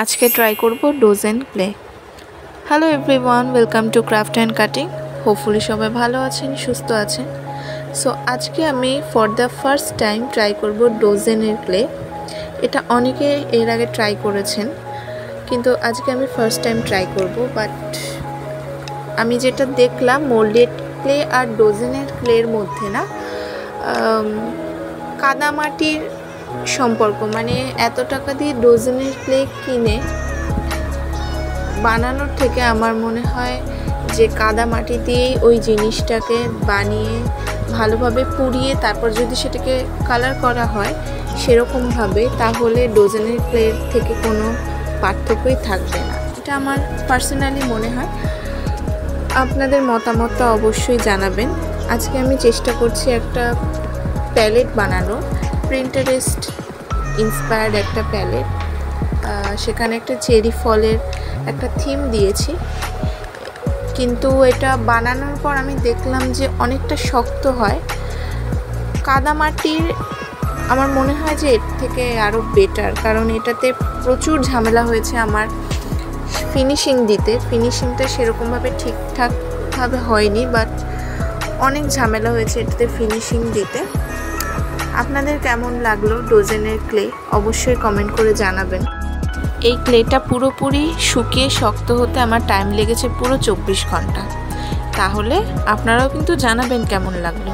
আজকে ট্রাই করব ডোজেন clay. Hello everyone, welcome to craft and cutting. Hopefully সবাই ভালো আছেন, সুস্থ আছেন। সো আজকে আমি for the first time try করব ডোজেনের ক্লে। এটা অনেকে এর আগে ট্রাই করেছেন, কিন্তু আজকে আমি ফার্স্ট টাইম ট্রাই করব। বাট আমি যেটা দেখলাম, মোল্ডেড ক্লে আর ডোজেনের ক্লের মধ্যে না কাদামাটির সম্পর্ক, মানে এত টাকা দিয়ে ডোজেনের ক্লে কিনে বানানোর থেকে আমার মনে হয় যে কাদামাটি দিয়েই ওই জিনিসটাকে বানিয়ে ভালোভাবে পুড়িয়ে তারপর যদি সেটাকে কালার করা হয় সেরকমভাবে, তাহলে ডোজেনের ক্লের থেকে কোনো পার্থক্যই থাকবে না। এটা আমার পার্সোনালি মনে হয়। আপনাদের মতামতটা অবশ্যই জানাবেন। আজকে আমি চেষ্টা করছি একটা প্যালেট বানানো, প্রিন্টারেস্ট ইন্সপায়ার্ড একটা প্যালেট। সেখানে একটা চেরি ফলের একটা থিম দিয়েছি, কিন্তু এটা বানানোর পর আমি দেখলাম যে অনেকটা শক্ত হয়। কাদামাটির আমার মনে হয় যে এর থেকে আরও বেটার, কারণ এটাতে প্রচুর ঝামেলা হয়েছে আমার ফিনিশিং দিতে। ফিনিশিংটা সেরকমভাবে ঠিকঠাকভাবে হয়নি, বাট অনেক ঝামেলা হয়েছে এটাতে ফিনিশিং দিতে। আপনাদের কেমন লাগলো ডোজেনের ক্লে অবশ্যই কমেন্ট করে জানাবেন। এই ক্লেটা পুরোপুরি শুকিয়ে শক্ত হতে আমার টাইম লেগেছে পুরো 24 ঘন্টা। তাহলে আপনারাও কিন্তু জানাবেন কেমন লাগলো।